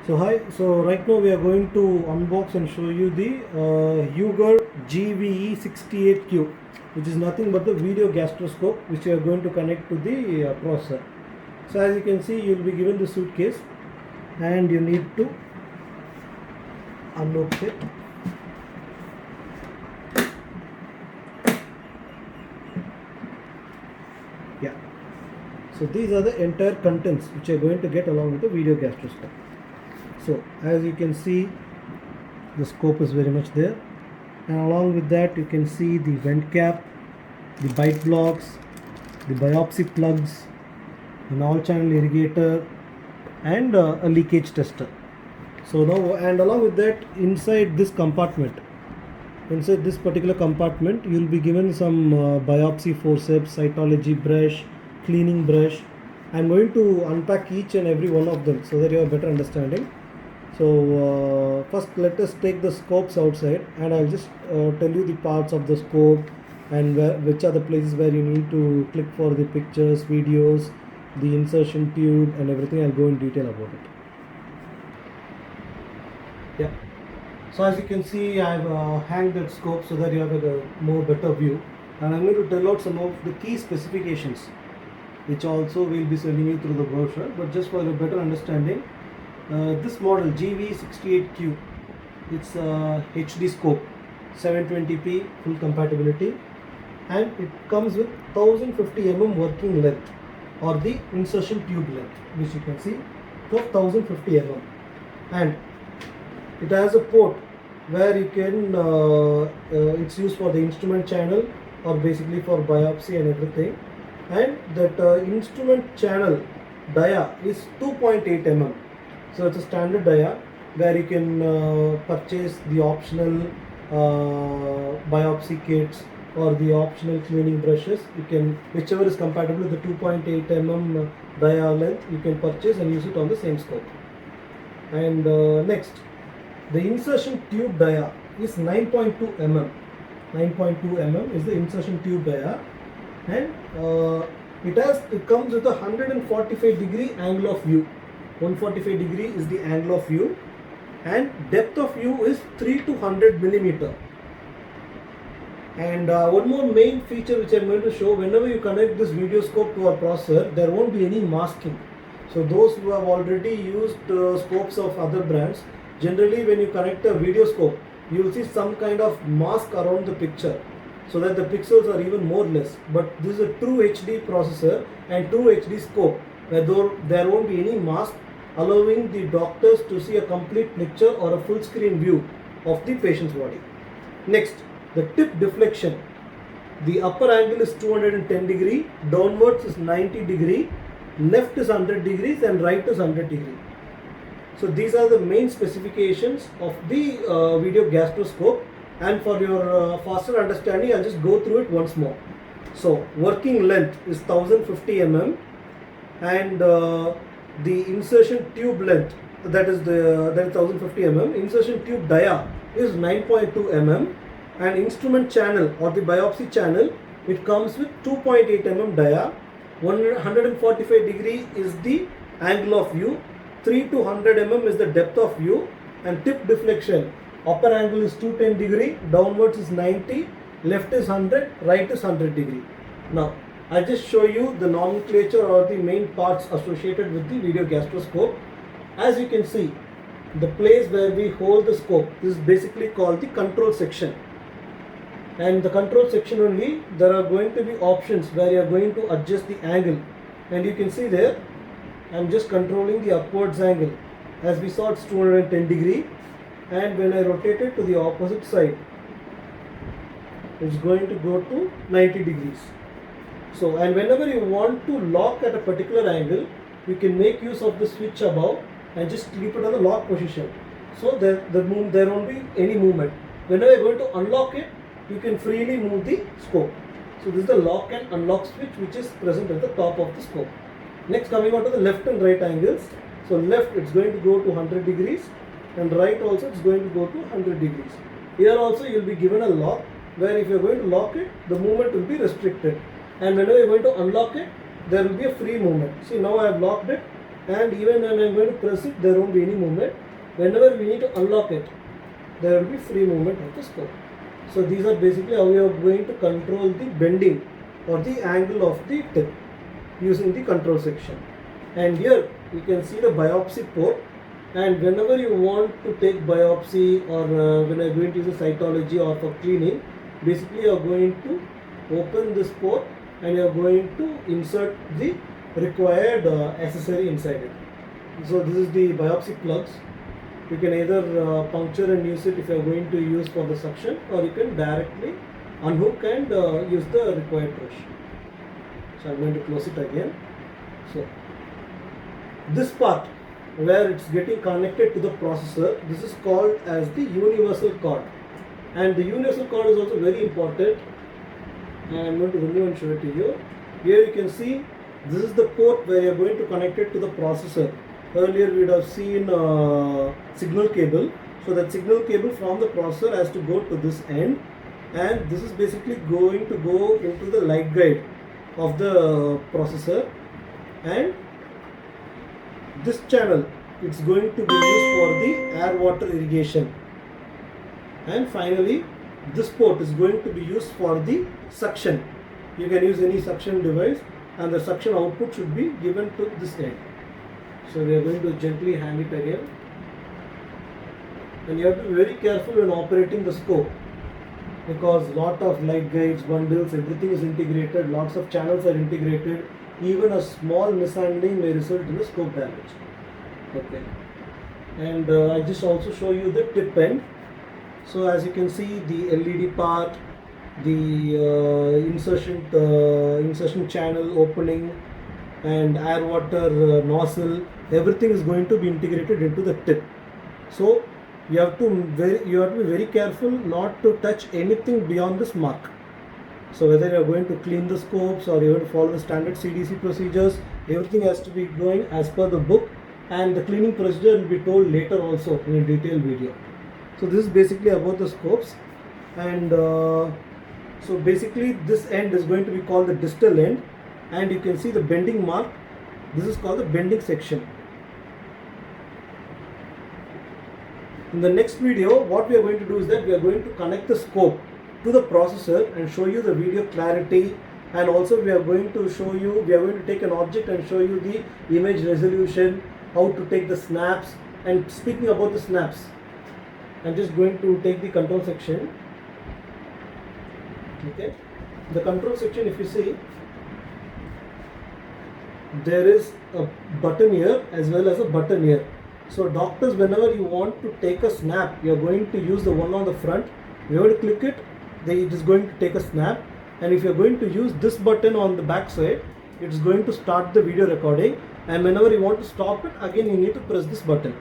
So hi, so right now we are going to unbox and show you the Uger GVE68Q, which is nothing but the video gastroscope which we are going to connect to the processor. So as you can see, you will be given the suitcase and you need to unlock it. Yeah. So these are the entire contents which you are going to get along with the video gastroscope. So as you can see, the scope is very much there, and along with that you can see the vent cap, the bite blocks, the biopsy plugs, an all channel irrigator, and a leakage tester. So now, and along with that, inside this particular compartment, you will be given some biopsy forceps, cytology brush, cleaning brush. I'm going to unpack each and every one of them so that you have a better understanding. So first let us take the scopes outside, and I'll just tell you the parts of the scope and which are the places where you need to click for the pictures, videos, the insertion tube and everything. I'll go in detail about it. Yeah. So as you can see, I've hanged that scope so that you have a more better view, and I'm going to tell out some of the key specifications which also we'll be sending you through the brochure, but just for a better understanding, this model GV68Q, it's a HD scope, 720p full compatibility, and it comes with 1050 mm working length, or the insertion tube length, which you can see, 1050 mm, and it has a port where you can it's used for the instrument channel, or basically for biopsy and everything, and that instrument channel dia is 2.8 mm. So it's a standard dia where you can purchase the optional biopsy kits or the optional cleaning brushes. You can, whichever is compatible with the 2.8 mm dia length, you can purchase and use it on the same scope. And next, the insertion tube dia is 9.2 mm. 9.2 mm is the insertion tube dia, and it comes with a 145 degree angle of view. 145 degree is the angle of view, and depth of view is 3 to 100 millimeter. And one more main feature which I am going to show: whenever you connect this video scope to our processor, there won't be any masking. So those who have already used scopes of other brands, generally when you connect a video scope, you will see some kind of mask around the picture, so that the pixels are even more less. But this is a true HD processor and true HD scope, where there won't be any mask, allowing the doctors to see a complete picture or a full screen view of the patient's body. Next, the tip deflection. The upper angle is 210 degree, downwards is 90 degree, left is 100 degrees and right is 100 degree. So these are the main specifications of the video gastroscope, and for your faster understanding, I'll just go through it once more. So working length is 1050 mm, and the insertion tube length, that is 1050 mm. Insertion tube dia is 9.2 mm, and instrument channel or the biopsy channel, it comes with 2.8 mm dia. 145 degree is the angle of view, 3 to 100 mm is the depth of view, and tip deflection, upper angle is 210 degree, downwards is 90, left is 100, right is 100 degree. Now I'll just show you the nomenclature or the main parts associated with the video gastroscope. As you can see, the place where we hold the scope is basically called the control section, and the control section only, there are going to be options where you are going to adjust the angle, and you can see there I'm just controlling the upwards angle. As we saw, it's 210 degree, and when I rotate it to the opposite side, it's going to go to 90 degrees. So, and whenever you want to lock at a particular angle, you can make use of the switch above and just keep it on the lock position, so there won't be any movement. Whenever you're going to unlock it, you can freely move the scope. So this is the lock and unlock switch which is present at the top of the scope. Next, coming on to the left and right angles. So left, it's going to go to 100 degrees, and right also it's going to go to 100 degrees. Here also you'll be given a lock, where if you're going to lock it, the movement will be restricted, and whenever you're going to unlock it, there will be a free movement. See, now I have locked it, and even when I'm going to press it, there won't be any movement. Whenever we need to unlock it, there will be free movement of the scope. So these are basically how we are going to control the bending or the angle of the tip using the control section. And here you can see the biopsy port, and whenever you want to take biopsy or when you are going to use a cytology or for cleaning, basically you are going to open this port and you are going to insert the required accessory inside it. So this is the biopsy plugs. You can either puncture and use it if you are going to use for the suction, or you can directly unhook and use the required brush. So I'm going to close it again. So this part where it's getting connected to the processor, this is called as the universal cord, and the universal cord is also very important. I'm going to remove and show it to you. Here you can see this is the port where you are going to connect it to the processor. Earlier we would have seen signal cable, so that signal cable from the processor has to go to this end, and this is basically going to go into the light guide of the processor, and this channel it's going to be used for the air water irrigation, and finally this port is going to be used for the suction. You can use any suction device, and the suction output should be given to this end. So we are going to gently hand it again, and you have to be very careful when operating the scope, because lot of light guides, bundles, everything is integrated, lots of channels are integrated. Even a small mishandling may result in a scope damage. Okay, and I just also show you the tip end. So as you can see, the LED part, the insertion channel opening, and air water nozzle, everything is going to be integrated into the tip. So you have to be very careful not to touch anything beyond this mark. So whether you are going to clean the scopes or you are going to follow the standard CDC procedures, everything has to be going as per the book, and the cleaning procedure will be told later also in a detailed video. So this is basically about the scopes, and so basically this end is going to be called the distal end, and you can see the bending mark. This is called the bending section. In the next video, what we are going to do is that we are going to connect the scope to the processor and show you the video clarity, and also we are going to take an object and show you the image resolution, how to take the snaps. And speaking about the snaps, I'm just going to take the control section. Okay, the control section, if you see, there is a button here as well as a button here. So doctors, whenever you want to take a snap, you are going to use the one on the front. You have to click it, it is going to take a snap, and if you are going to use this button on the back side, it is going to start the video recording, and whenever you want to stop it, again you need to press this button.